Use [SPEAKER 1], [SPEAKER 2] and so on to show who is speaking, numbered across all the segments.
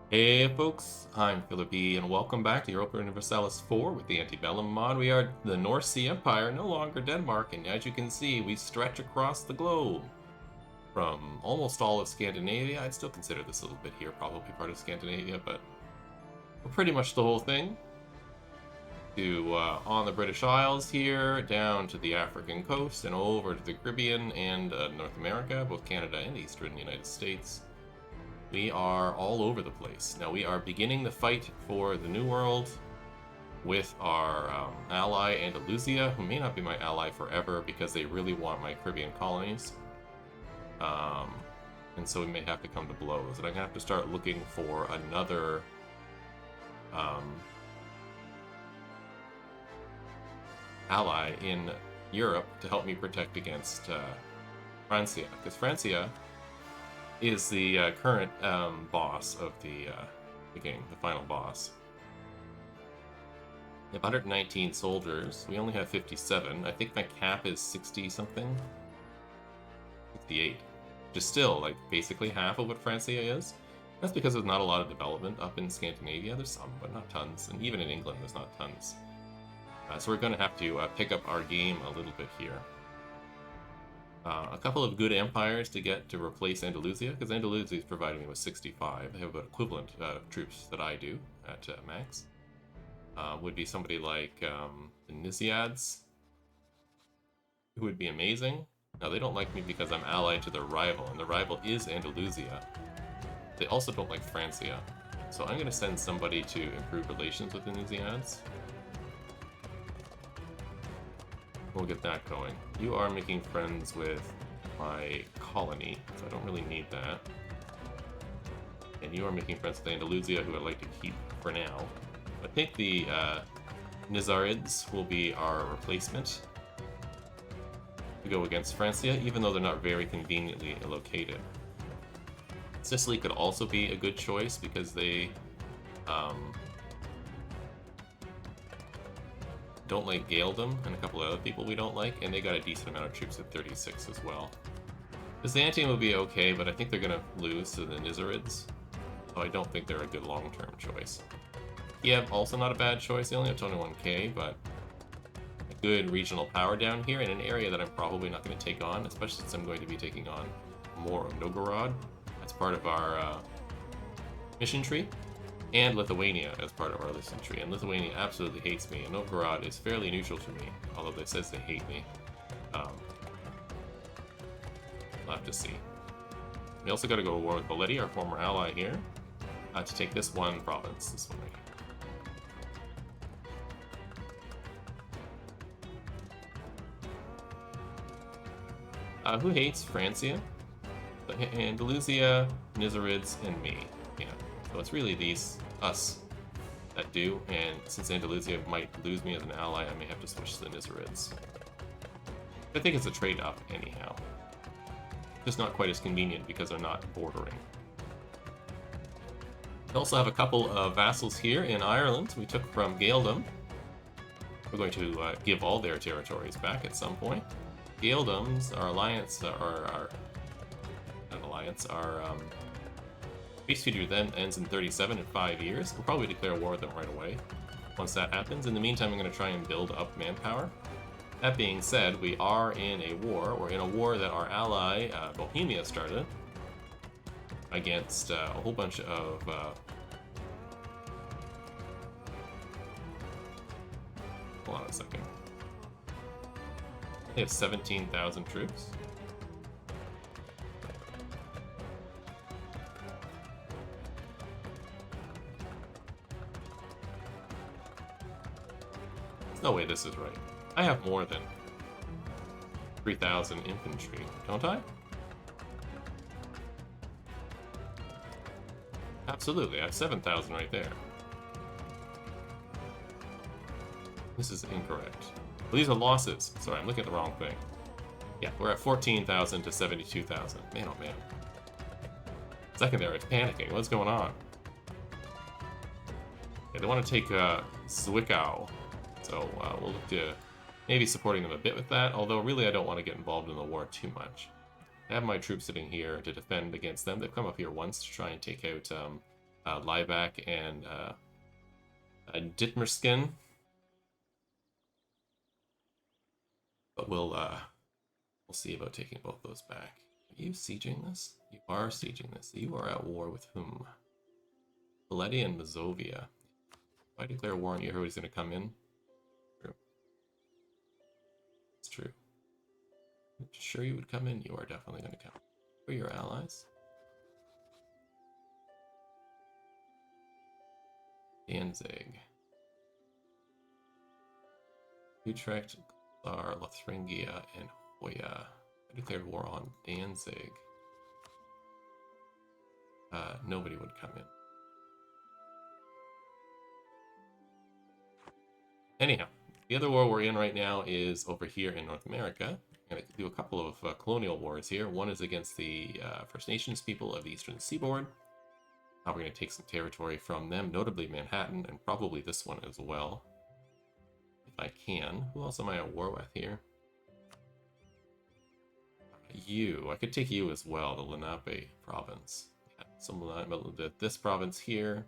[SPEAKER 1] Hey folks, I'm Philip E, and welcome back to Europa Universalis 4 with the Ante Bellum mod. We are the North Sea Empire, no longer Denmark, and as you can see, we stretch across the globe. From almost all of Scandinavia, I'd still consider this little bit here probably part of Scandinavia, but we're pretty much the whole thing. To on the British Isles here, down to the African coast, and over to the Caribbean and North America, both Canada and the Eastern United States. We are all over the place. Now we are beginning the fight for the New World with our ally Andalusia, who may not be my ally forever because they really want my Caribbean colonies. And so we may have to come to blows. And I'm going to have to start looking for another ally in Europe to help me protect against Francia. Because Francia is the current boss of the game, the final boss. We have 119 soldiers. We only have 57. I think my cap is 60 something. 68. Which is still like basically half of what Francia is. That's because there's not a lot of development up in Scandinavia. There's some, but not tons. And even in England, there's not tons. So we're going to have to pick up our game a little bit here. A couple of good empires to get to replace Andalusia, because Andalusia is providing me with 65. They have about equivalent troops that I do at max. Would be somebody like the Nisiads, who would be amazing. Now, they don't like me because I'm allied to their rival, and the rival is Andalusia. They also don't like Francia. So I'm going to send somebody to improve relations with the Nisiads. We'll get that going. You are making friends with my colony, so I don't really need that. And you are making friends with Andalusia, who I'd like to keep for now. I think the Nizarids will be our replacement to go against Francia, even though they're not very conveniently located. Sicily could also be a good choice because they don't like Gaeldom and a couple of other people we don't like, and they got a decent amount of troops at 36 as well. Byzantium will be okay, but I think they're going to lose to the Nizarids, so I don't think they're a good long-term choice. Kiev, also not a bad choice. They only have 21k, but a good regional power down here in an area that I'm probably not going to take on, especially since I'm going to be taking on more of Novgorod as part of our mission tree. And Lithuania as part of our mission tree. And Lithuania absolutely hates me, and Novgorod is fairly neutral to me, although they says they hate me. We'll have to see. We also got to go to war with Boleti, our former ally here, to take this one province, this one right here. Who hates Francia? Andalusia, Nizarids, and me. Yeah. So it's really us that do, and since Andalusia might lose me as an ally, I may have to switch to the Nizarids. I think it's a trade-off anyhow. Just not quite as convenient because they're not bordering. We also have a couple of vassals here in Ireland we took from Gaeldom. We're going to give all their territories back at some point. Gaeldom's, our alliance, peace treaty then ends in 37 in 5 years. We'll probably declare war with them right away once that happens. In the meantime, I'm going to try and build up manpower. That being said, we are in a war. We're in a war that our ally, Bohemia, started against a whole bunch of... hold on a second. They have 17,000 troops. There's no way this is right. I have more than 3,000 infantry, don't I? Absolutely, I have 7,000 right there. This is incorrect. Well, these are losses. Sorry, I'm looking at the wrong thing. Yeah, we're at 14,000 to 72,000. Man, oh man. Secondary, it's panicking. What's going on? Yeah, they want to take Zwickau. So we'll look to maybe supporting them a bit with that, although really I don't want to get involved in the war too much. I have my troops sitting here to defend against them. They've come up here once to try and take out Lieback and Dithmerskin. But we'll see about taking both those back. Are you sieging this? You are sieging this. You are at war with whom? Valeti and Mazovia. If I declare war on you, everybody's going to come in. True. It's true. I'm sure you would come in. You are definitely going to come. Who are your allies? Danzig. Utrecht, Glar, Lothringia, and Hoya. I declared war on Danzig. Nobody would come in. Anyhow, the other war we're in right now is over here in North America. I'm going to do a couple of colonial wars here. One is against the First Nations people of the Eastern Seaboard. We're going to take some territory from them, notably Manhattan, and probably this one as well. If I can. Who else am I at war with here? You. I could take you as well, the Lenape province. Yeah, this province here.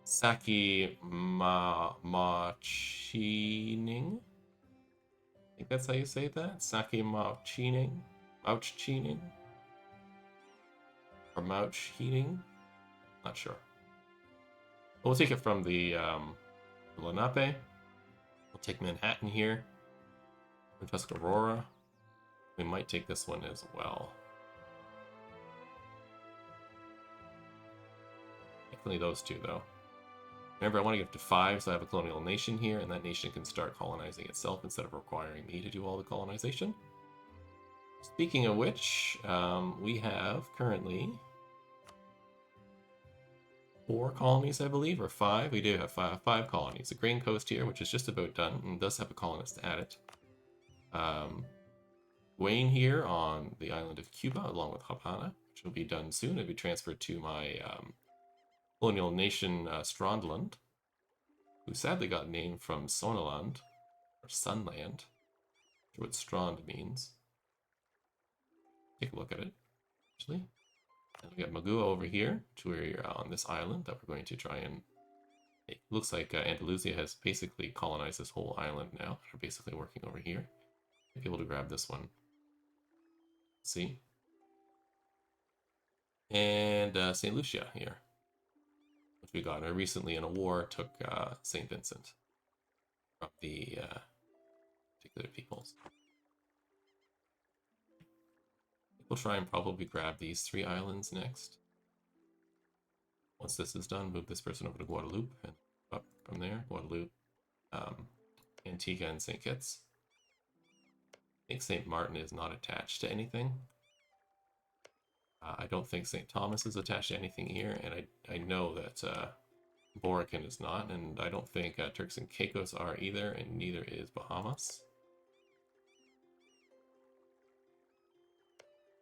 [SPEAKER 1] Saki Machining. I think that's how you say that. Saki Machining. Mauchining. Or Mauchining. Not sure. We'll take it from the Lenape. We'll take Manhattan here. And Tuscarora. We might take this one as well. Definitely those two, though. Remember, I want to get to 5, so I have a colonial nation here, and that nation can start colonizing itself instead of requiring me to do all the colonization. Speaking of which, we have currently 4 colonies, I believe, or 5. We do have 5 colonies. The Grain Coast here, which is just about done, and does have a colonist at it. Wayne here on the island of Cuba, along with Havana, which will be done soon. It'll be transferred to my colonial nation, Strandland, who sadly got named from Sonaland, or Sunland, what Strand means. Take a look at it, actually. And we got Magua over here, to where you're on this island that we're going to try and... It looks like Andalusia has basically colonized this whole island now. They're basically working over here. Be able to grab this one. See? And St. Lucia here, which we got. I recently in a war took St. Vincent from the particular peoples. We'll try and probably grab these 3 islands next. Once this is done, move this person over to Guadeloupe and up from there. Guadeloupe, Antigua, and St. Kitts. I think St. Martin is not attached to anything. I don't think St. Thomas is attached to anything here, and I know that Borican is not, and I don't think Turks and Caicos are either, and neither is Bahamas.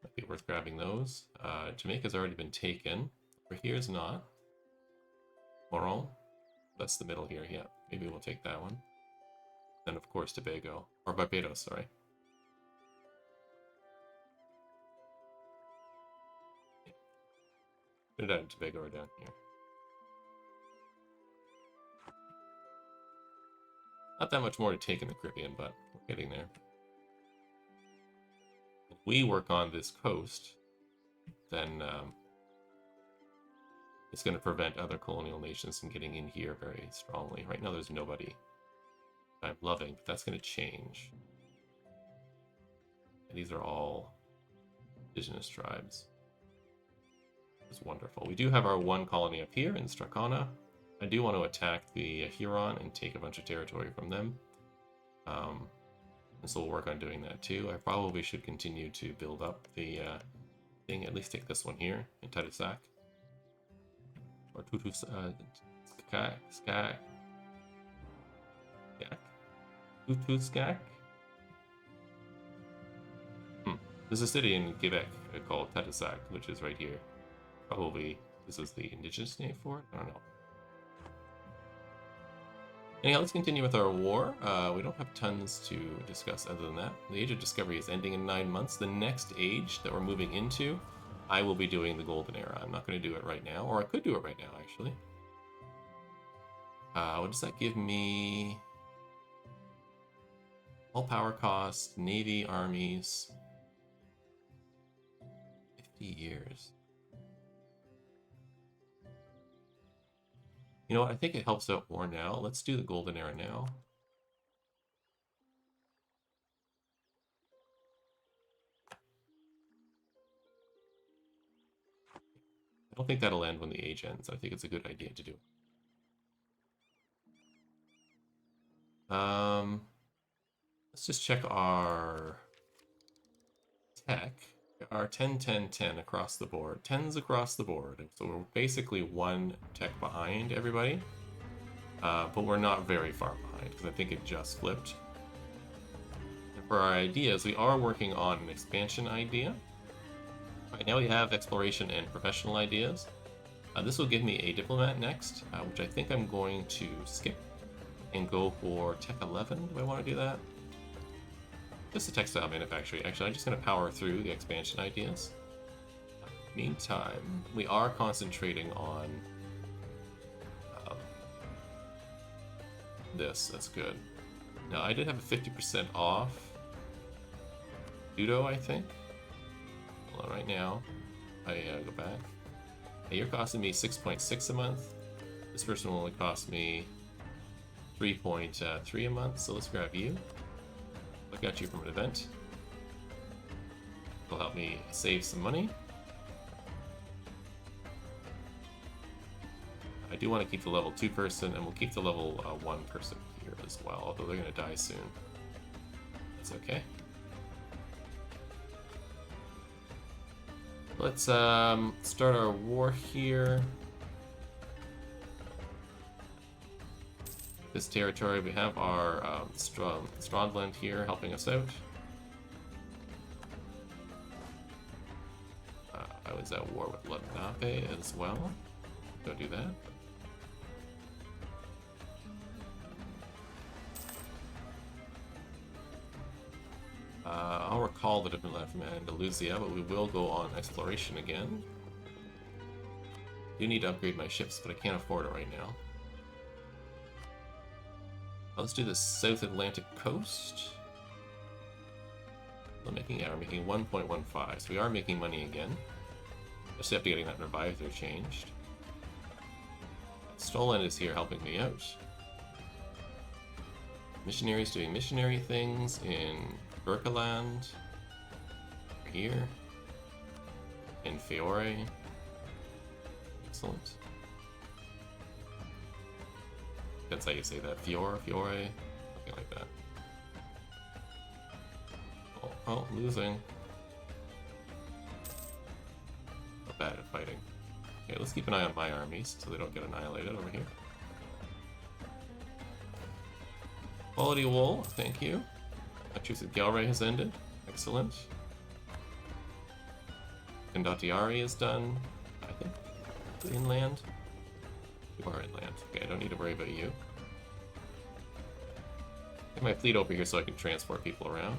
[SPEAKER 1] Might be worth grabbing those. Jamaica's already been taken. Over here is not. Moron. That's the middle here, yeah. Maybe we'll take that one. Then, of course, Tobago. Or Barbados, sorry. Trinidad and Tobago are down here. Not that much more to take in the Caribbean, but we're getting there. If we work on this coast, then it's going to prevent other colonial nations from getting in here very strongly. Right now there's nobody I'm loving, but that's going to change. And these are all indigenous tribes. It's wonderful. We do have our 1 colony up here in Strathcona. I do want to attack the Huron and take a bunch of territory from them. And so we'll work on doing that too. I probably should continue to build up the thing. At least take this one here in Tadoussac. Or Tutuskak. Tutuskak? There's a city in Quebec called Tadoussac, which is right here. Probably this is the indigenous name for it. I don't know. Anyhow, let's continue with our war. We don't have tons to discuss other than that. The Age of Discovery is ending in 9 months. The next age that we're moving into I will be doing the Golden Era. I'm not going to do it right now, or I could do it right now, actually. What does that give me? All power cost, Navy, armies. 50 years. You know what? I think it helps out more now. Let's do the Golden Era now. I don't think that'll end when the age ends. I think it's a good idea to do. Let's just check our tech. Our 10, 10, 10 across the board. 10s across the board. So we're basically one tech behind everybody. But we're not very far behind because I think it just flipped. And for our ideas, we are working on an expansion idea. Right now we have exploration and professional ideas. This will give me a diplomat next, which I think I'm going to skip and go for Tech 11. Do I want to do that? Just a textile manufacturing. Actually, I'm just going to power through the expansion ideas. Meantime, we are concentrating on this. That's good. Now, I did have a 50% off Judo, I think. Hold on, right now. I go back. Hey, you're costing me 6.6 a month. This person will only cost me 3.3 a month, so let's grab you. I got you from an event. It'll help me save some money. I do want to keep the level 2 person, and we'll keep the level 1 person here as well, although they're going to die soon. That's okay. Let's start our war here. This territory, we have our Strandland here helping us out. I was at war with Lenape as well. Don't do that. I'll recall the different land from Andalusia, but we will go on exploration again. Do need to upgrade my ships, but I can't afford it right now. Let's do the South Atlantic coast. We're making 1.15, so we are making money again. Just have to getting that reviver changed. Stolen is here helping me out. Missionaries doing missionary things in Berkeland. Here. In Fiore. Excellent. That's how you say that. Fiore, something like that. Oh, losing. Not bad at fighting. Okay, let's keep an eye on my armies so they don't get annihilated over here. Quality wool, thank you. Massachusetts Galray has ended. Excellent. Condottieri is done. I think. Inland. You are inland. Okay, I don't need to worry about you. Get my fleet over here so I can transport people around.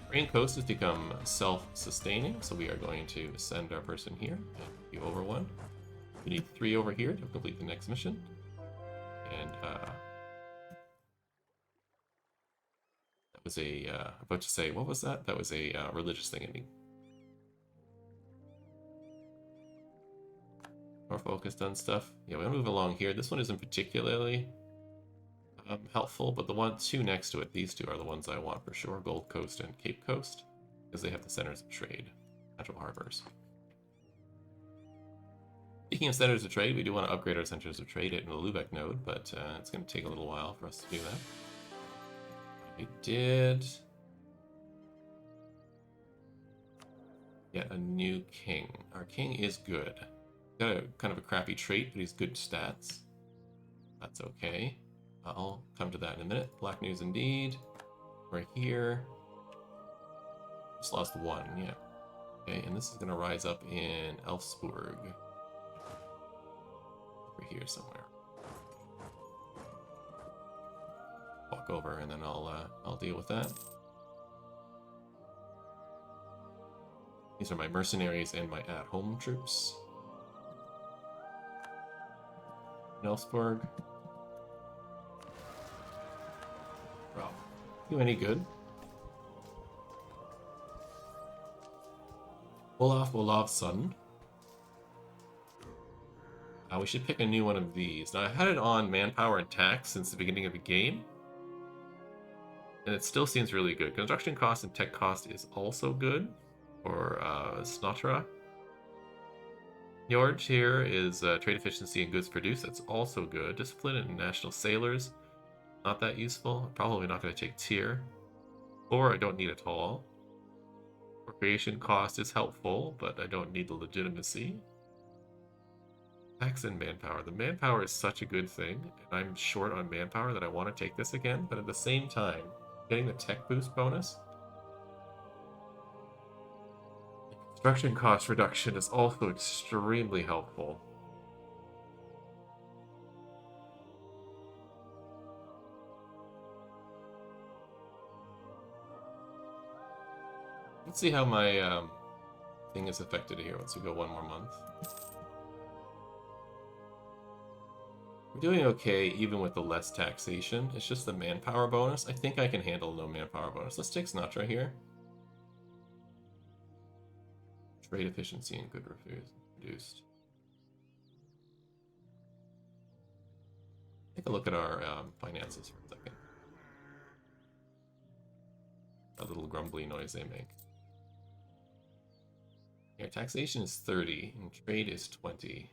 [SPEAKER 1] Rain Coast has become self-sustaining, so we are going to send our person here and you over one. We need 3 over here to complete the next mission. And that was a about to say, what was that? That was a religious thing ending. More focused on stuff. Yeah, we'll move along here. This one isn't particularly helpful, but the 2 next to it, these 2 are the ones I want for sure. Gold Coast and Cape Coast, because they have the centers of trade, natural harbors. Speaking of centers of trade, we do want to upgrade our centers of trade in the Lubeck node, but it's going to take a little while for us to do that. We did get a new king. Our king is good. Got a kind of a crappy trait, but he's good stats. That's okay. I'll come to that in a minute. Black news indeed. We're here. Just lost 1, yeah. Okay, and this is going to rise up in Elfsburg. Over here somewhere. Walk over and then I'll deal with that. These are my mercenaries and my at-home troops. Nelsborg. Well, do any good? Olaf's son. We should pick a new one of these. Now, I had it on manpower and tax since the beginning of the game, and it still seems really good. Construction cost and tech cost is also good for Snotra. Njord here is trade efficiency and goods produced. That's also good. Discipline and national sailors, not that useful. Probably not going to take tier. Or I don't need at all. Procreation cost is helpful, but I don't need the legitimacy. Tax and manpower. The manpower is such a good thing, and I'm short on manpower that I want to take this again, but at the same time, getting the tech boost bonus. Construction cost reduction is also extremely helpful. Let's see how my thing is affected here once we go one more month. We're doing okay even with the less taxation. It's just the manpower bonus. I think I can handle no manpower bonus. Let's take Sinatra here. Trade efficiency and good reduced. Take a look at our finances for a second. A little grumbly noise they make. Here, taxation is 30 and trade is 20.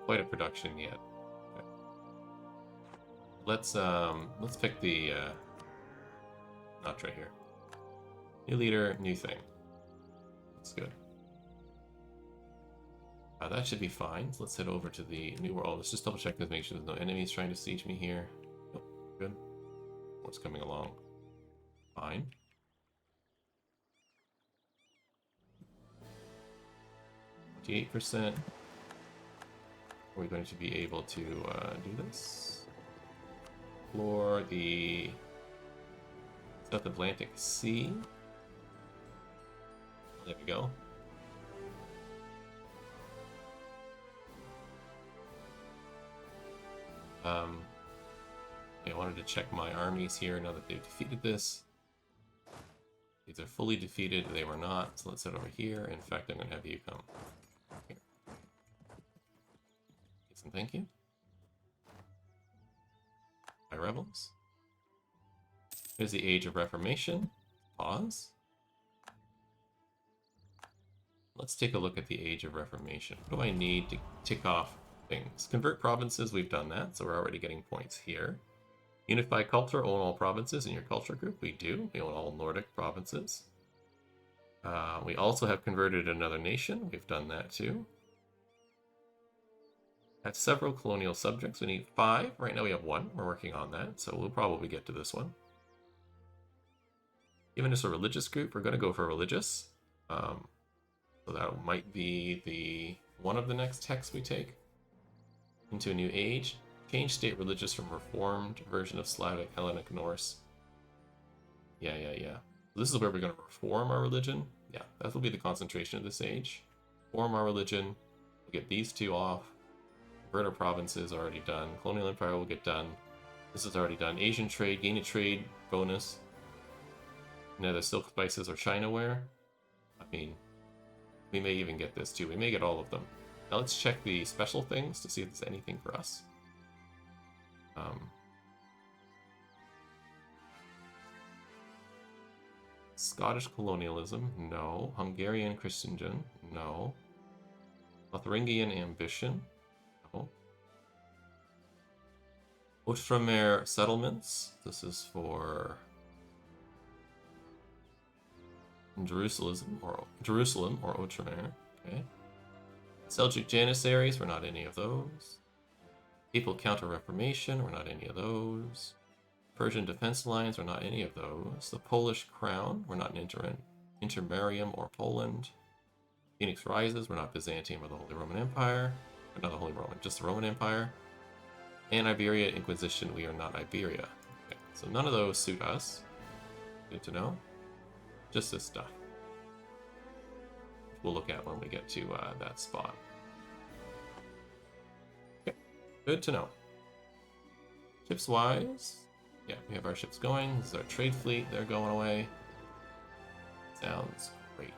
[SPEAKER 1] Quite a production yet. Okay. Let's pick the not right here. New leader, new thing. That's good. That should be fine. So let's head over to the new world. Let's just double check this, make sure there's no enemies trying to siege me here. Nope, good. What's coming along? Fine. %. Are we going to be able to do this? Explore the South Atlantic Sea. There we go. I wanted to check my armies here now that they've defeated this. These are fully defeated. They were not. So let's head over here. In fact, I'm going to have you come here. Yes, and thank you. My rebels. Here's the Age of Reformation. Pause. Let's take a look at the Age of Reformation. What do I need to tick off things? Convert provinces, we've done that, so we're already getting points here. Unify culture, own all provinces in your culture group. We do. We own all Nordic provinces. We also have converted another nation. We've done that too. Have several colonial subjects. We need 5. Right now we have 1. We're working on that, so we'll probably get to this one. Given us a religious group, we're going to go for religious. So that might be the one of the next texts we take. Into a new age. Change state religious from reformed version of Slavic, Hellenic, Norse. Yeah. This is where we're going to reform our religion. Yeah, that will be the concentration of this age. Reform our religion. We'll get these 2 off. Convert our provinces, already done. Colonial Empire will get done. This is already done. Asian trade, gain a trade bonus. Neither silk spices or Chinaware. I mean, we may even get this too. We may get all of them. Now let's check the special things to see if there's anything for us. Scottish colonialism, no. Hungarian Christensen, no. Lotharingian ambition, no. Outremer settlements, this is for Jerusalem or Outremer, okay. Seljuk Janissaries, we're not any of those. Papal Counter-Reformation, we're not any of those. Persian Defense Alliance, we're not any of those. The Polish Crown, we're not an Intermarium or Poland. Phoenix Rises, we're not Byzantium or the Holy Roman Empire. Not the Holy Roman, just the Roman Empire. And Iberia Inquisition, we are not Iberia. Okay, so none of those suit us. Good to know. Just this stuff. We'll look at when we get to that spot. Okay, good to know. Ships-wise, yeah, we have our ships going. This is our trade fleet. They're going away. Sounds great.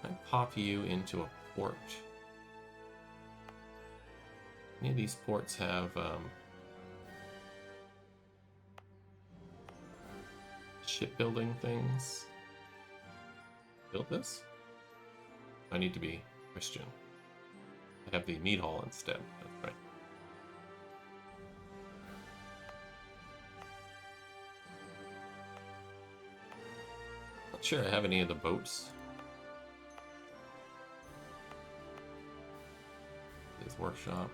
[SPEAKER 1] I pop you into a port. Any of these ports have shipbuilding things? Build this? I need to be Christian. I have the meat hall instead. That's right. Not sure I have any of the boats. This workshop.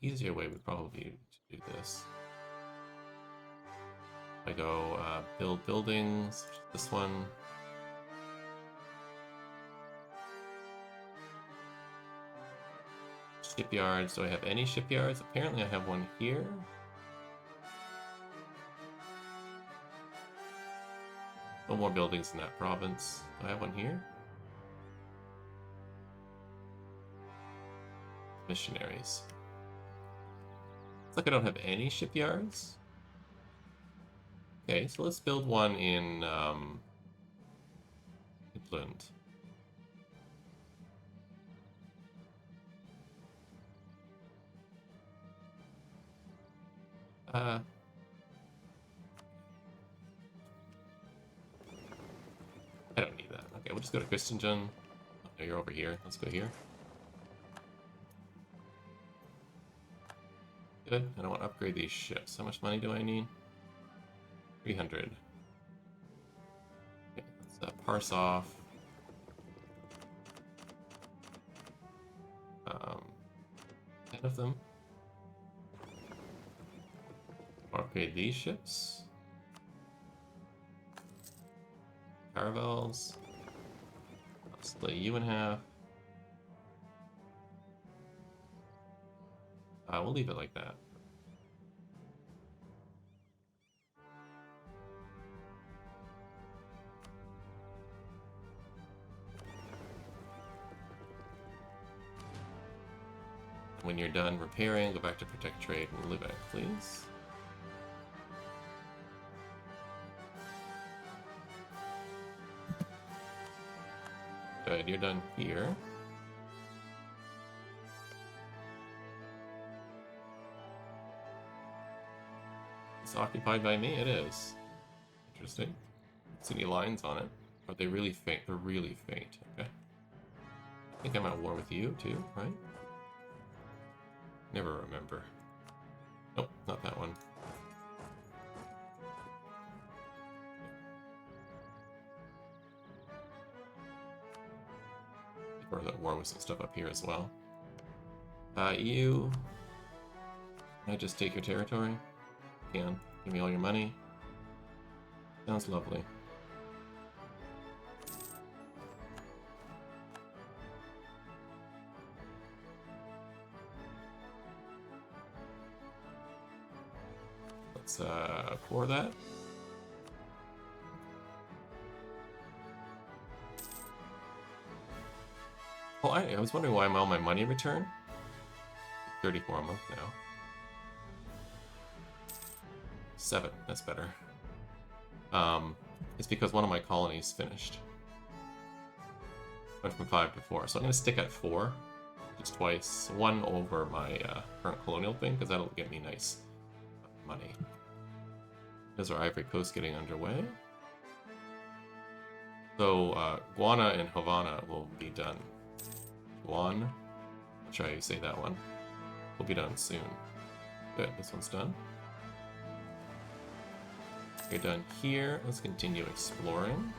[SPEAKER 1] Easier way would probably be to do this. I go build buildings, this one. Shipyards, do I have any shipyards? Apparently I have one here. No more buildings in that province. Do I have one here? Missionaries. Looks like I don't have any shipyards. Okay, so let's build one in Vinland. I don't need that. Okay, we'll just go to Christian. Oh, you're over here. Let's go here. Good. I don't want to upgrade these ships. How much money do I need? 300. Okay, let's parse off. 10 of them. Upgrade these ships. Caravels. I'll split you in half. We'll leave it like that. When you're done repairing, go back to protect trade and live it, please. Good, you're done here. It's occupied by me? It is. Interesting. See any lines on it? Are they really faint? They're really faint. Okay. I think I'm at war with you too, right? Never remember. Nope, not that one. Or that war with some stuff up here as well. EU. Can I just take your territory? Can. Give me all your money. Sounds lovely. Let's pour that. Oh, I was wondering why I'm all my money returned. 34 a month now. 7, that's better. It's because one of my colonies finished. Went from 5 to 4, so I'm gonna stick at 4, just twice. 1 over my current colonial thing, because that'll get me nice money. There's our Ivory Coast getting underway. So Guana and Havana will be done. Guan, I'll try to say that one. Will be done soon. Good, this one's done. You're done here. Let's continue exploring.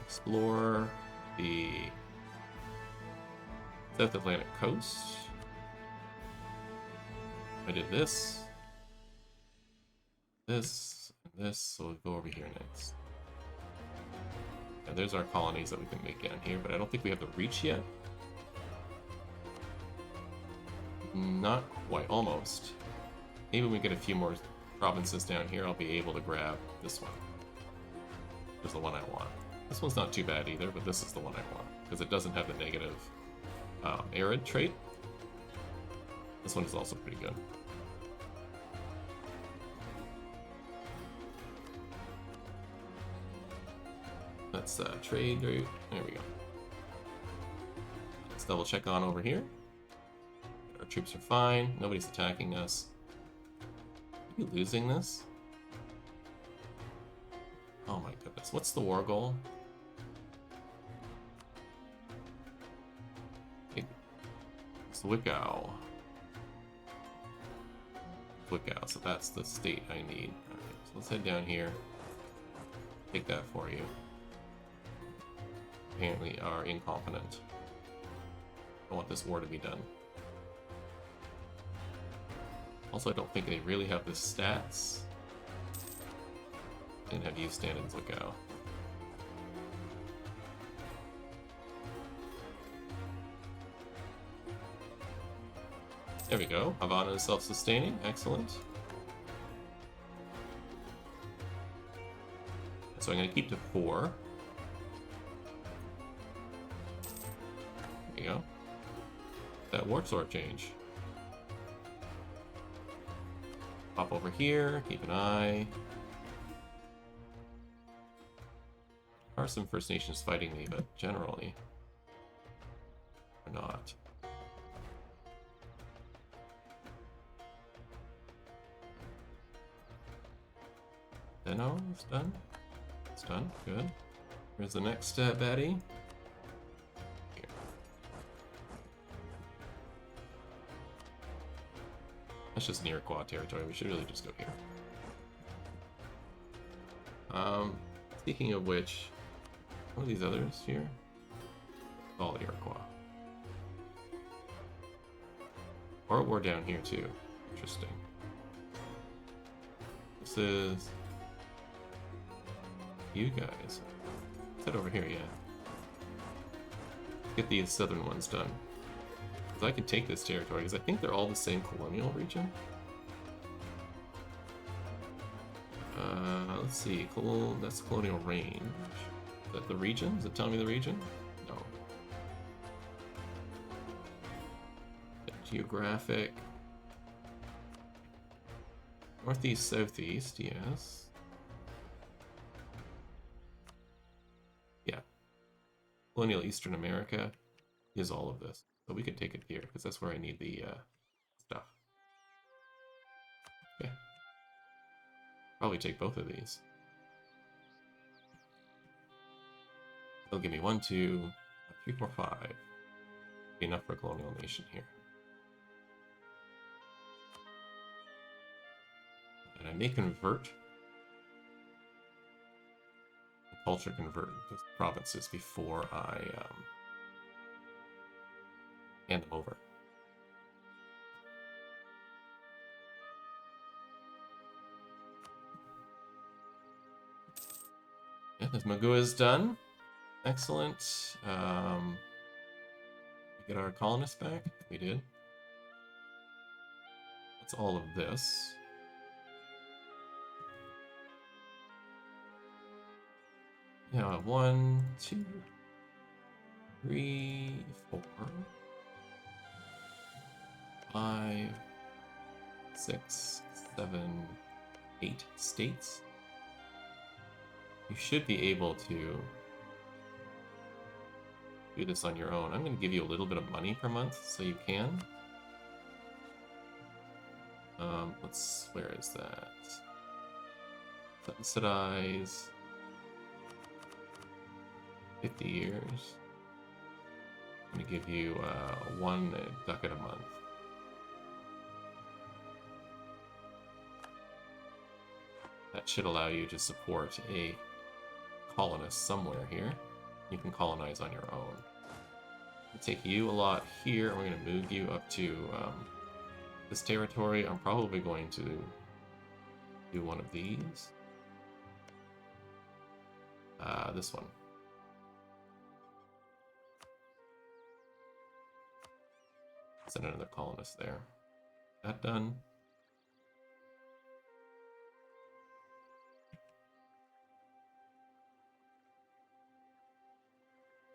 [SPEAKER 1] Explore the South Atlantic coast. I did this, this, and this, so we'll go over here next. And there's our colonies that we can make down here, but I don't think we have the reach yet. Not quite, almost. Maybe when we get a few more provinces down here, I'll be able to grab this one. This is the one I want. This one's not too bad either, but this is the one I want, because it doesn't have the negative arid trait. This one is also pretty good. That's trade route. There we go. Let's double check on over here. Our troops are fine. Nobody's attacking us. Are you losing this? Oh my goodness. What's the war goal? Zwickau. Zwickau, so that's the state I need. Okay, so let's head down here. Take that for you. Apparently are incompetent. I want this war to be done. Also, I don't think they really have the stats. And have you stand in Zwickau. There we go. Havana is self-sustaining. Excellent. So I'm going to keep to 4. There you go. That warp sword change. Pop over here. Keep an eye. There are some First Nations fighting me, but generally, they're not. Deno is done. It's done. Good. Where's the next baddie? Here. That's just near Quad territory. We should really just go here. Speaking of which, what are these others here? All Iroquois. Or we're down here too. Interesting. This is you guys. Let's head over here, yeah. Get these southern ones done. Because I can take this territory, because I think they're all the same colonial region. Let's see, that's colonial range. Is that the region? Is it telling me the region? No. Geographic. Northeast, southeast, yes. Yeah. Colonial Eastern America is all of this. So we can take it here, because that's where I need the stuff. Okay. Probably take both of these. They'll give me 1, 2, 3, 4, 5. Enough for a colonial nation here. And I may convert. Culture convert the provinces before I hand them over. Yeah, this Magua is done. Excellent. We get our colonists back. We did. That's all of this. Yeah, 1, 2, 3, 4, 5, 6, 7, 8 states. You should be able to do this on your own. I'm going to give you a little bit of money per month so you can. Where is that? Subsidize. 50 years. I'm going to give you 1 ducat a month. That should allow you to support a colonist somewhere here. You can colonize on your own. take you a lot here. We're going to move you up to this territory. I'm probably going to do one of these. This one. Send another colonist there. That done.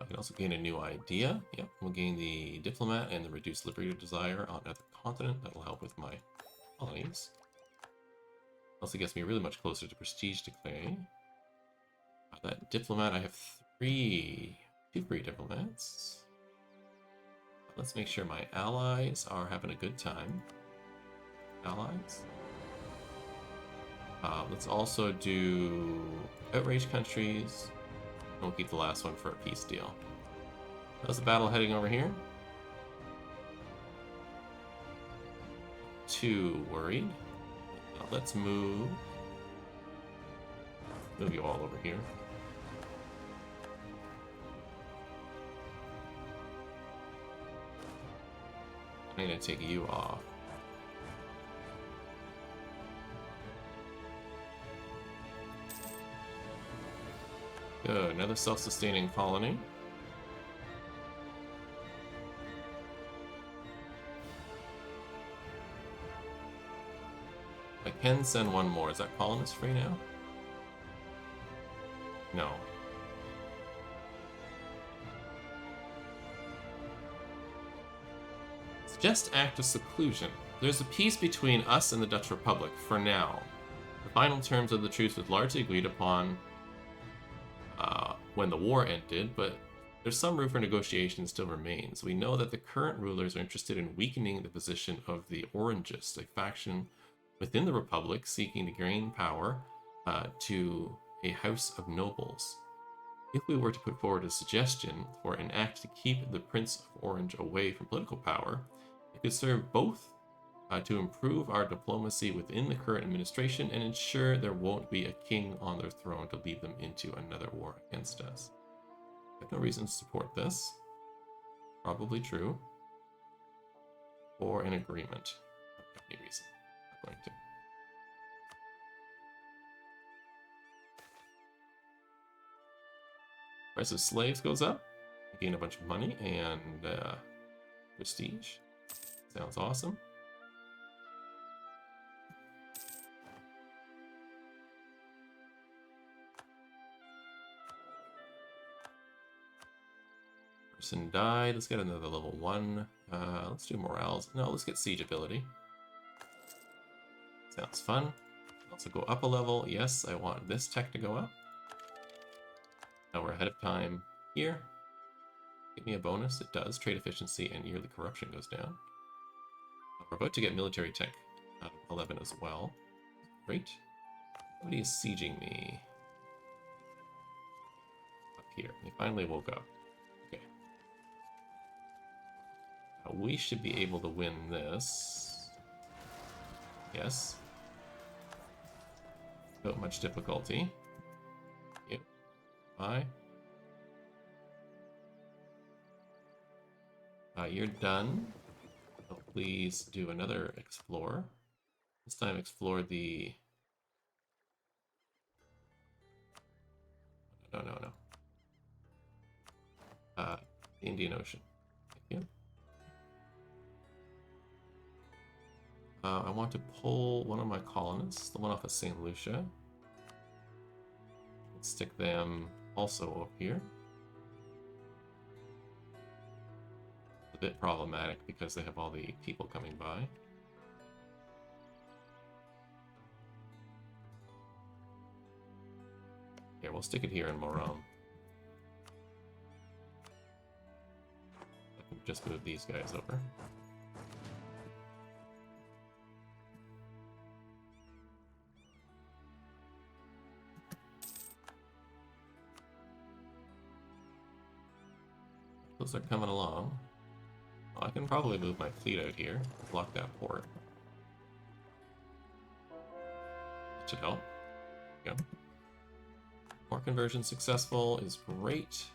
[SPEAKER 1] I can also gain a new idea. Yep, we'll gain the diplomat and the reduced liberator desire on another continent. That'll help with my colonies. Also gets me really much closer to prestige decay. That diplomat, I have two free diplomats. Let's make sure my allies are having a good time. Allies. Let's also do outrage countries. We'll keep the last one for a peace deal. How's the battle heading over here? Too worried. Let's move you all over here. I'm gonna take you off. Good, another self-sustaining colony. I can send one more. Is that colonist free now? No. Suggest act of seclusion. There's a peace between us and the Dutch Republic, for now. The final terms of the truce was largely agreed upon when the war ended, but there's some room for negotiation still remains. We know that the current rulers are interested in weakening the position of the Orangists, a faction within the Republic seeking to gain power to a house of nobles. If we were to put forward a suggestion for an act to keep the Prince of Orange away from political power, it could serve both to improve our diplomacy within the current administration and ensure there won't be a king on their throne to lead them into another war against us. I have no reason to support this. Probably true. Or an agreement. I don't have any reason. I'm going to. Price of slaves goes up. I gain a bunch of money and prestige. Sounds awesome. Person died. Let's get another level 1. Let's do morals. No, let's get siege ability. Sounds fun. Also go up a level. Yes, I want this tech to go up. Now we're ahead of time here. Give me a bonus. It does. Trade efficiency and yearly corruption goes down. We're about to get military tech 11 as well. Great. Somebody is sieging me. Up here. They finally woke up. Okay. Now we should be able to win this. Yes. Without much difficulty. Yep. Bye. You're done. So please do another explore. This time explore the... No. The Indian Ocean. Thank you. I want to pull one of my colonists, the one off of St. Lucia. Let's stick them also over here. A bit problematic because they have all the people coming by. Here, we'll stick it here in Moron. I can just move these guys over. Those are coming along. Well, I can probably move my fleet out here, block that port. That should help. There we go. Port conversion successful is great.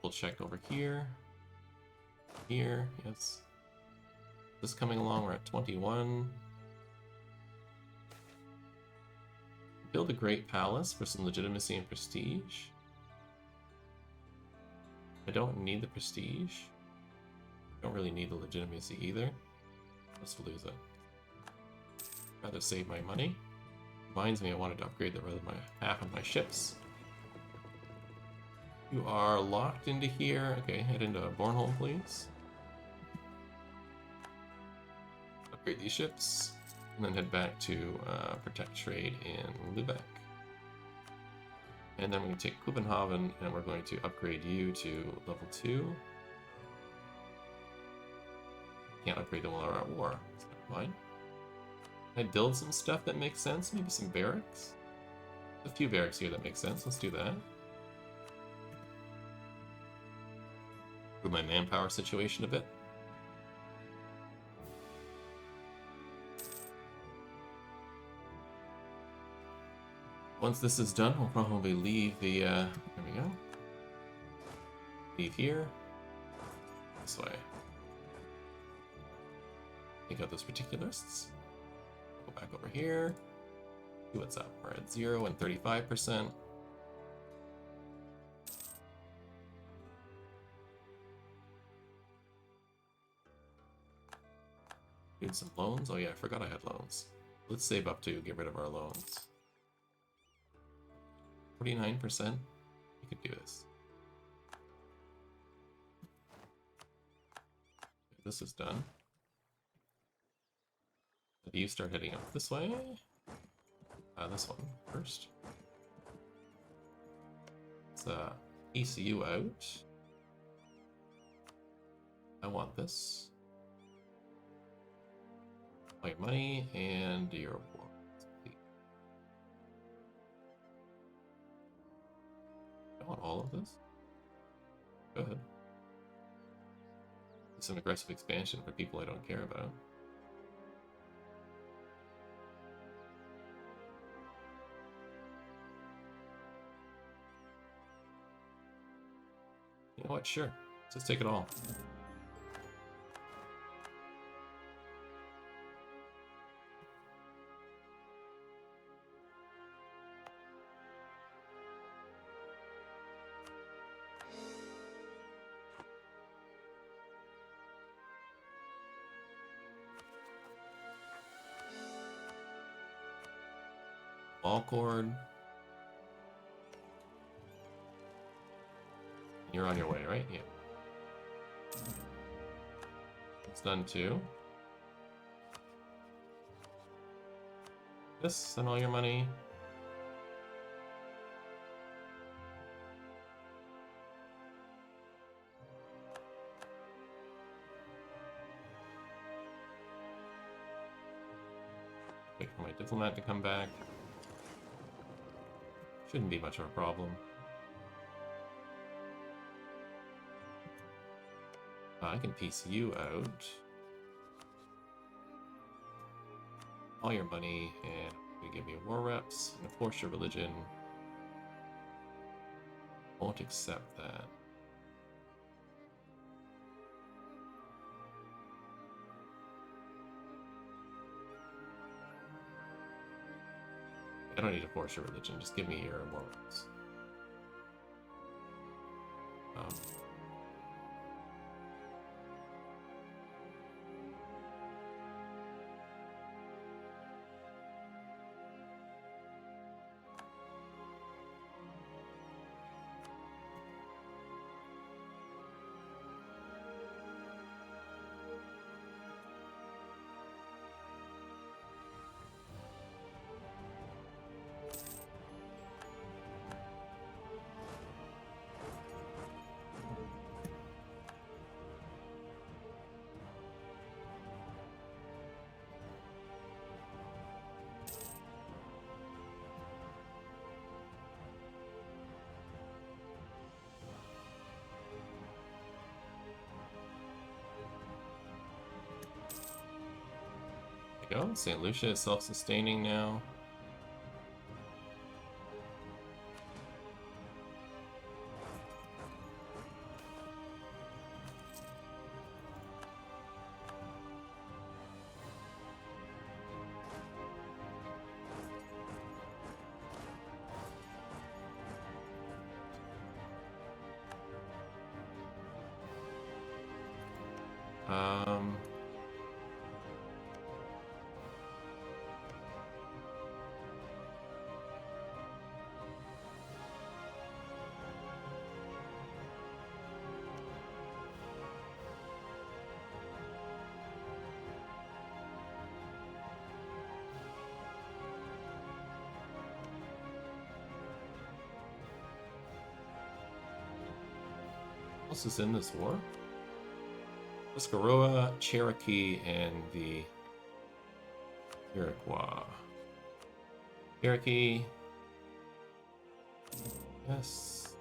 [SPEAKER 1] double check over here. Here, yes. This coming along, we're at 21. Build a great palace for some legitimacy and prestige. I don't need the prestige. Don't really need the legitimacy either. Let's lose it. Rather save my money. Reminds me I wanted to upgrade the rest of half of my ships. You are locked into here. Okay, head into Bornholm, please. Upgrade these ships, and then head back to protect trade in Lubeck. And then we're going to take Copenhagen, and we're going to upgrade you to level 2. Can't upgrade them while we're at war. That's fine. Can I build some stuff that makes sense? Maybe some barracks? A few barracks here that make sense. Let's do that. Improve my manpower situation a bit. Once this is done, we'll probably leave the, there we go. Leave here. This way. Take out those particularists. Go back over here. See what's up. We're at 0 and 35%. Need some loans? Oh yeah, I forgot I had loans. Let's save up to get rid of our loans. 49%? We could do this. This is done. Do you start heading up this way? This one first. Let's ECU out. I want this. All your money and your war. I want all of this. Go ahead. Some aggressive expansion for people I don't care about. You know what? Sure. Let's just take it all. Ball cord. You're on your way, right? Yeah. It's done too. This, send all your money. Wait for my diplomat to come back. Shouldn't be much of a problem. I can piece you out. All your money, and you give me war reps, and enforce your religion. Won't accept that. I don't need to force your religion, just give me your war reps. Go. St. Lucia is self-sustaining now. Who else is in this war? Tuscarora, Cherokee, and the Iroquois. Cherokee. Yes.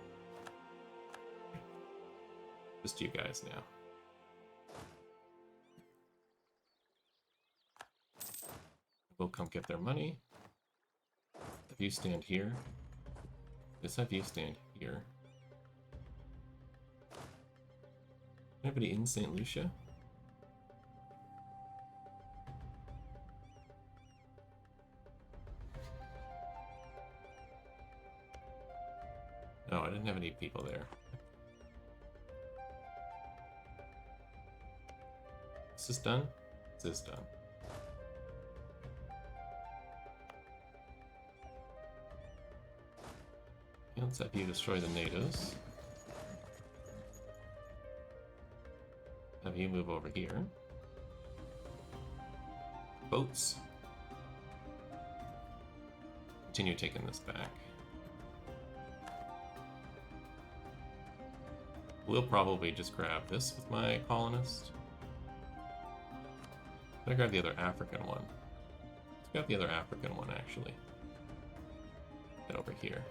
[SPEAKER 1] Just you guys now. We'll come get their money. Have you stand here. Let's have you stand here. Anybody in St. Lucia? No, I didn't have any people there. Is this done? This is done. Let's have you destroy the natives. Have you move over here. Boats. Continue taking this back. We'll probably just grab this with my colonist. I grab the other African one. Let's grab the other African one, actually. Get over here.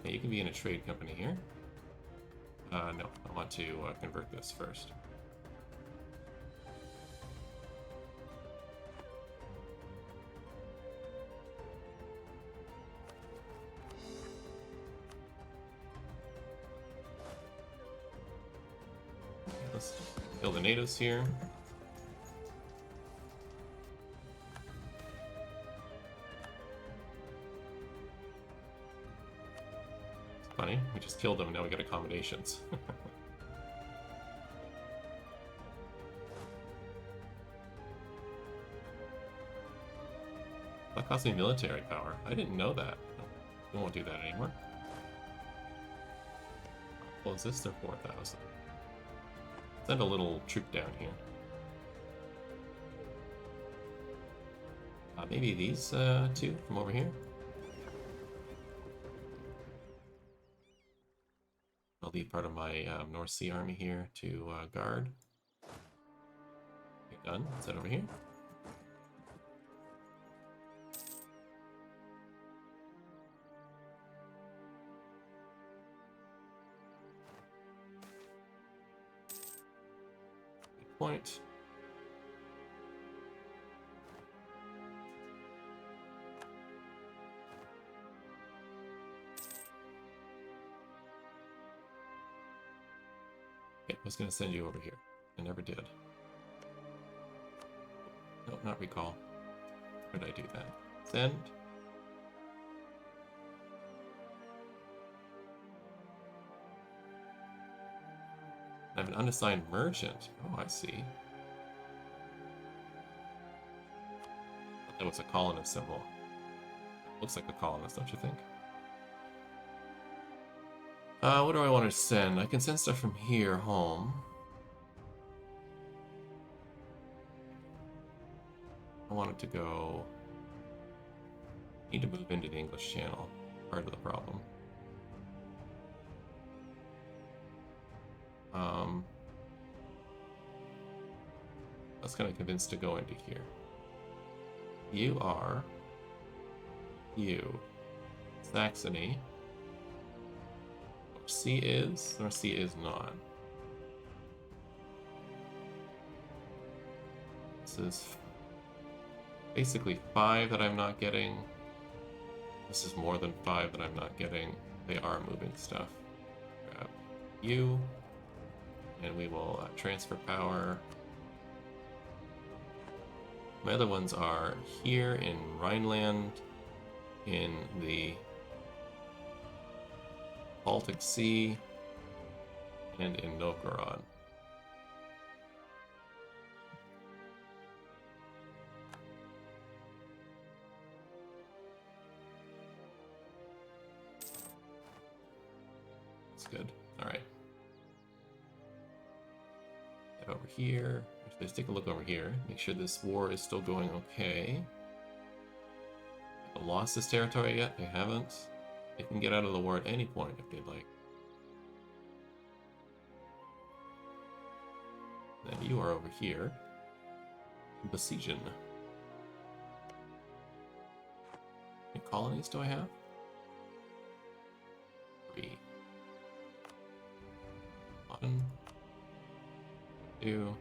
[SPEAKER 1] Okay, you can be in a trade company here. No, I want to convert this first. Let's kill the natives here. Funny, we just killed them and now we get accommodations. That cost me military power. I didn't know that. We won't do that anymore. Well, is this their 4,000? Send a little troop down here. Maybe these two from over here? I'll leave part of my North Sea army here to guard. Okay, done. Is that over here? Good point. Okay, I was going to send you over here. I never did. Nope, not recall. Where did I do that? Send. I have an unassigned merchant. Oh, I see. That was a colonist symbol. Looks like a colonist, don't you think? What do I want to send? I can send stuff from here home. I want it to go... Need to move into the English Channel. Part of the problem. I was kind of convinced to go into here. You are... You. Saxony. North Sea is... North Sea is not. This is... basically 5 that I'm not getting. This is more than 5 that I'm not getting. They are moving stuff. Grab you. And we will transfer power. My other ones are here in Rhineland, in the Baltic Sea, and in Novgorod. That's good. All right. Over here. Actually, let's take a look over here. Make sure this war is still going okay. Haven't lost this territory yet? They haven't. They can get out of the war at any point if they'd like. Then you are over here. Besieging. How many colonies do I have? 3. 1, 2,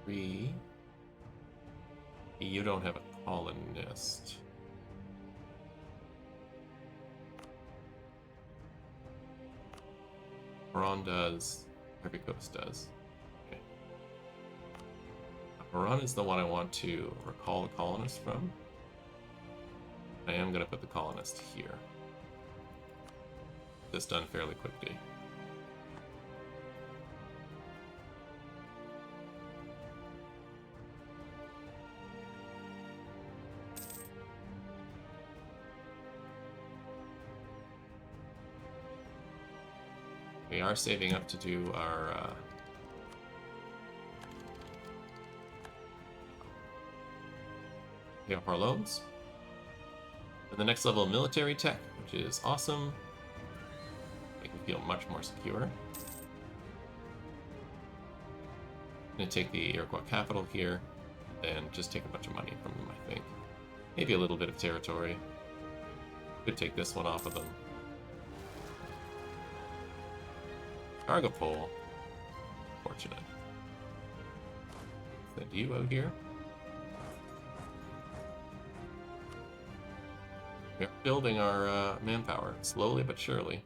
[SPEAKER 1] 3. You don't have a colonist. Iran does. Every coast does. Okay. Iran is the one I want to recall the colonist from. I am going to put the colonist here. This done fairly quickly. We are saving up to do our pay off our loans. And the next level of military tech, which is awesome. Make me feel much more secure. I'm gonna take the Iroquois capital here, and just take a bunch of money from them, I think. Maybe a little bit of territory. Could take this one off of them. Cargo pole. Fortunate. Send you out here. We're building our manpower, slowly but surely.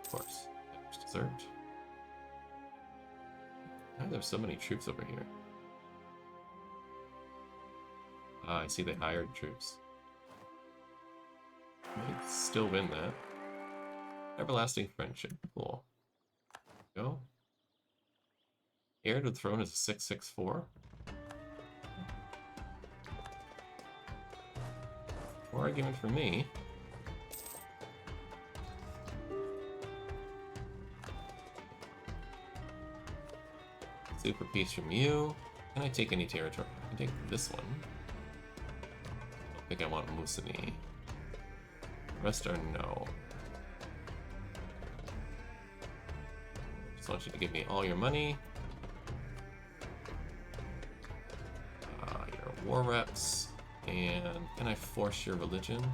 [SPEAKER 1] Of course. There's dessert. Why are there so many troops over here? I see they hired troops. Might still win that. Everlasting friendship. Cool. Go. Heir to the throne is a 664. More argument for me. Super piece from you. Can I take any territory? I can take this one. I think I want Mussolini. Rest are no. Just want you to give me all your money. Your war reps. And can I force your religion?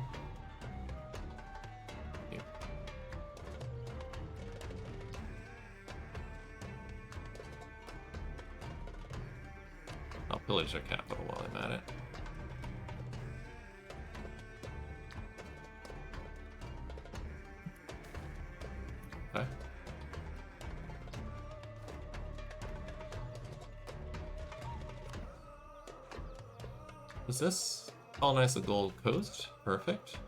[SPEAKER 1] Here. I'll pillage their capital while I'm at it. Okay. What's this? Colonize the Gold Coast. Perfect.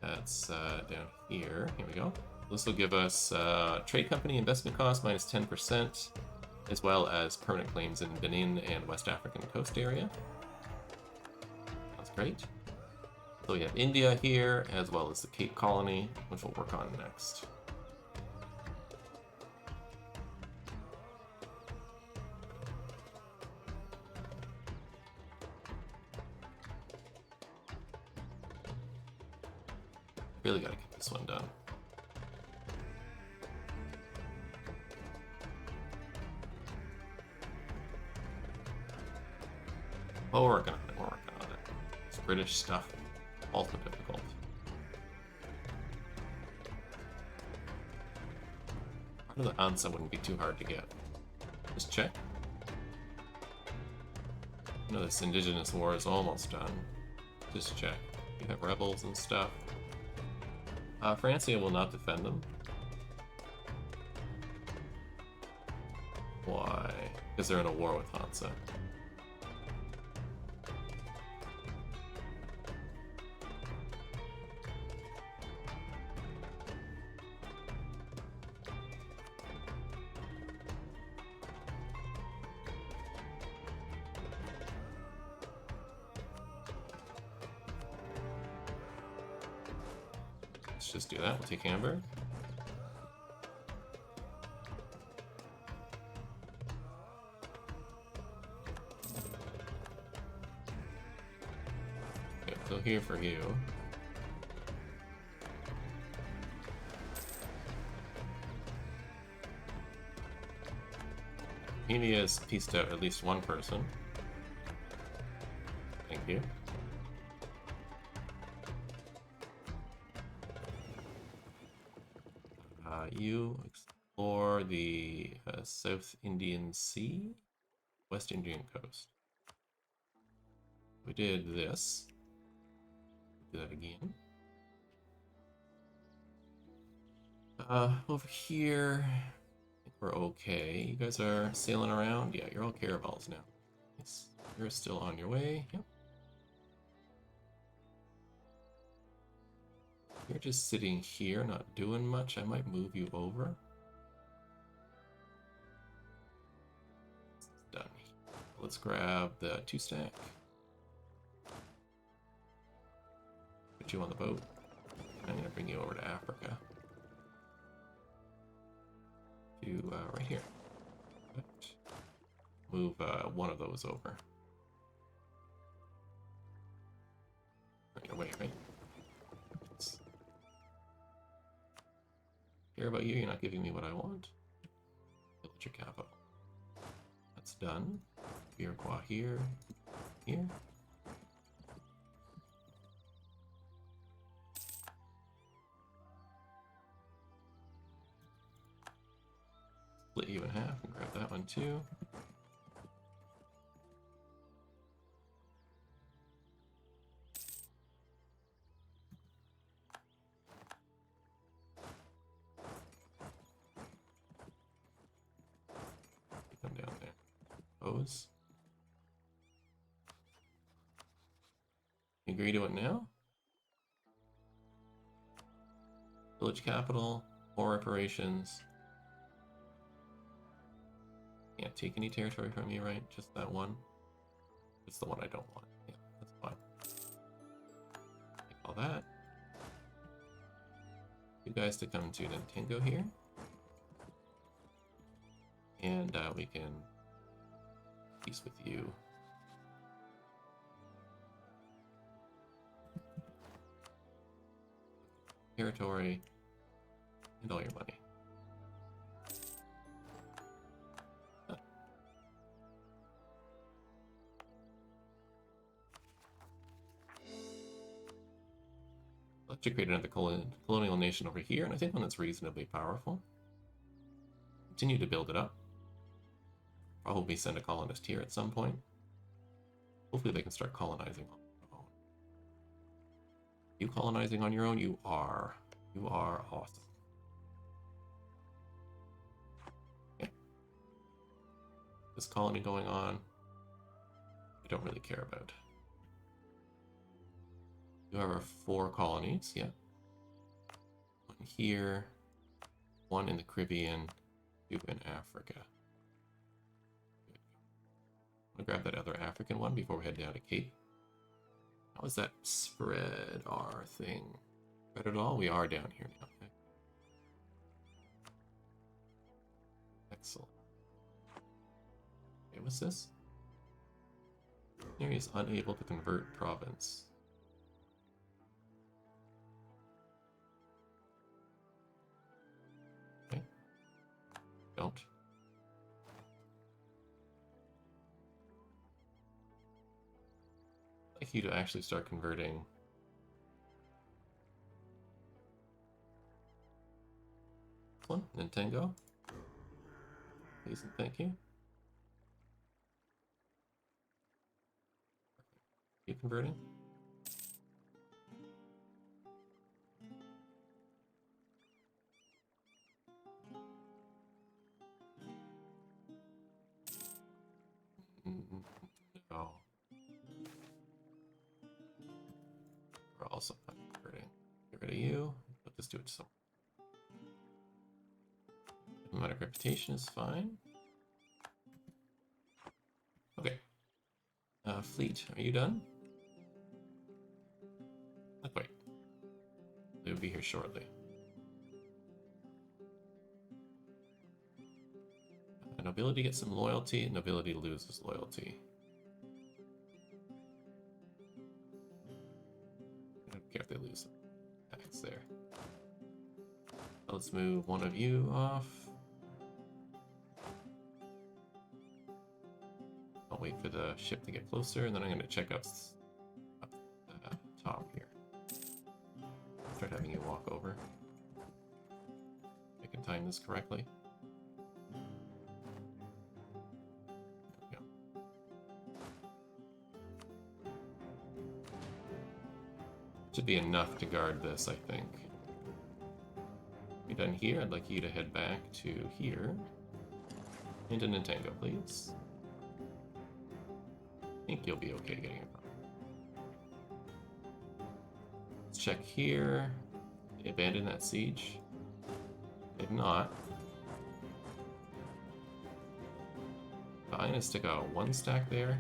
[SPEAKER 1] That's down here. Here we go. This will give us trade company investment cost minus 10%, as well as permanent claims in Benin and West African coast area. That's great. So we have India here, as well as the Cape Colony, which we'll work on next. Really gotta get this one done. Oh, we're working on it, we're working on it. It's British stuff. Also difficult. Part of the answer wouldn't be too hard to get. Just check. No, this indigenous war is almost done. Just check. You have rebels and stuff. Francia will not defend them. Why? Because they're in a war with Hansa. let's just do that. We'll take Hamburg. Okay, so here for you. He has pieced out at least one person. Thank you. You explore the South Indian Sea, West Indian coast. We did this. Do that again. Over here, I think we're okay. You guys are sailing around? Yeah, you're all caravels now. Yes, you're still on your way. Yep. You're just sitting here, not doing much. I might move you over. Done. Let's grab the 2-stack. Put you on the boat. I'm gonna bring you over to Africa. To right here. Move one of those over. On your way, right? Care about you, you're not giving me what I want. Village your capital. That's done. Iroquois here. Here. Split you in half and grab that one too. Come down there. Pose. You agree to it now? Village capital, more reparations. Can't take any territory from you, right? Just that one. It's the one I don't want. Yeah, that's fine. Take all that. You guys to come to Nintendo here. And we can peace with you. Territory and all your money. Let's create another colonial nation over here, and I think one that's reasonably powerful. Continue to build it up. Probably send a colonist here at some point. Hopefully they can start colonizing on their own. You colonizing on your own? You are. You are awesome. Okay. This colony going on, I don't really care about. You have our 4 colonies, yeah. One here, one in the Caribbean, 2 in Africa. I'm gonna grab that other African one before we head down to Cape. How is that spread our thing? Spread it all? We are down here now. Excellent. Okay, what's this? Area is unable to convert province. Okay. Don't. I'd like you to actually start converting. This one, Nintendo. Please and thank you. You converting? No. We're also not converting. Get rid of you. Let's just do it some. Diplomatic reputation is fine. Okay. Fleet, are you done? Not quite. Should be here shortly. Nobility gets some loyalty, nobility loses loyalty. I don't care if they lose tax there. Let's move one of you off. I'll wait for the ship to get closer, and then I'm going to check up the top here. Start having you walk over. I can time this correctly. There we go. Should be enough to guard this, I think. You're done here. I'd like you to head back to here. Into Nintendo, please. I think you'll be okay getting it. Let's check here. They abandoned that siege. If not, I'm gonna stick a 1 stack there.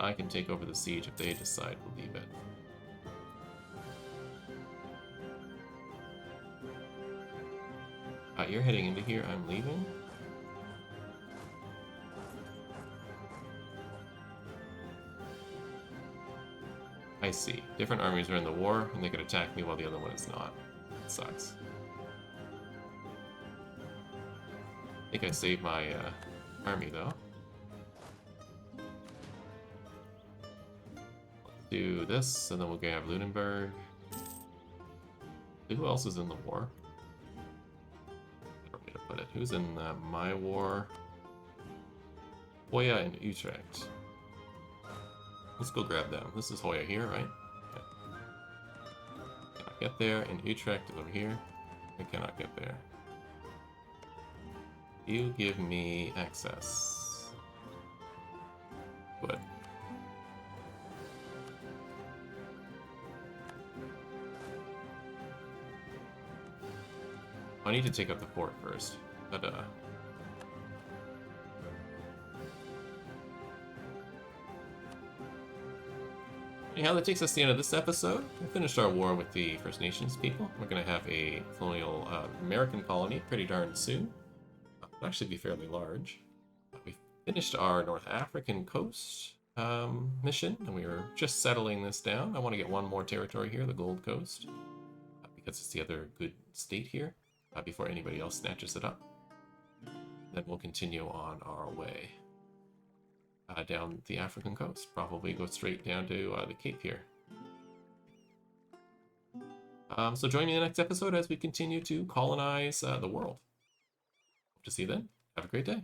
[SPEAKER 1] I can take over the siege if they decide to leave it. You're heading into here, I'm leaving. I see. Different armies are in the war, and they could attack me while the other one is not. It sucks. I think I saved my army, though. Do this, and then we'll have Lunenburg. Who else is in the war? I don't need to put it. Who's in my war? Hoya and Utrecht. Let's go grab them. This is Hoya here, right? Yeah. Cannot get there, and Utrecht is over here. I cannot get there. You give me access. Good. I need to take up the fort first, but anyhow, that takes us to the end of this episode. We finished our war with the First Nations people. We're going to have a colonial American colony pretty darn soon. It'll actually be fairly large. We finished our North African coast mission, and we were just settling this down. I want to get one more territory here, the Gold Coast, because it's the other good state here. Before anybody else snatches it up. Then we'll continue on our way down the African coast. Probably go straight down to the Cape here. So join me in the next episode as we continue to colonize the world. Hope to see you then. Have a great day.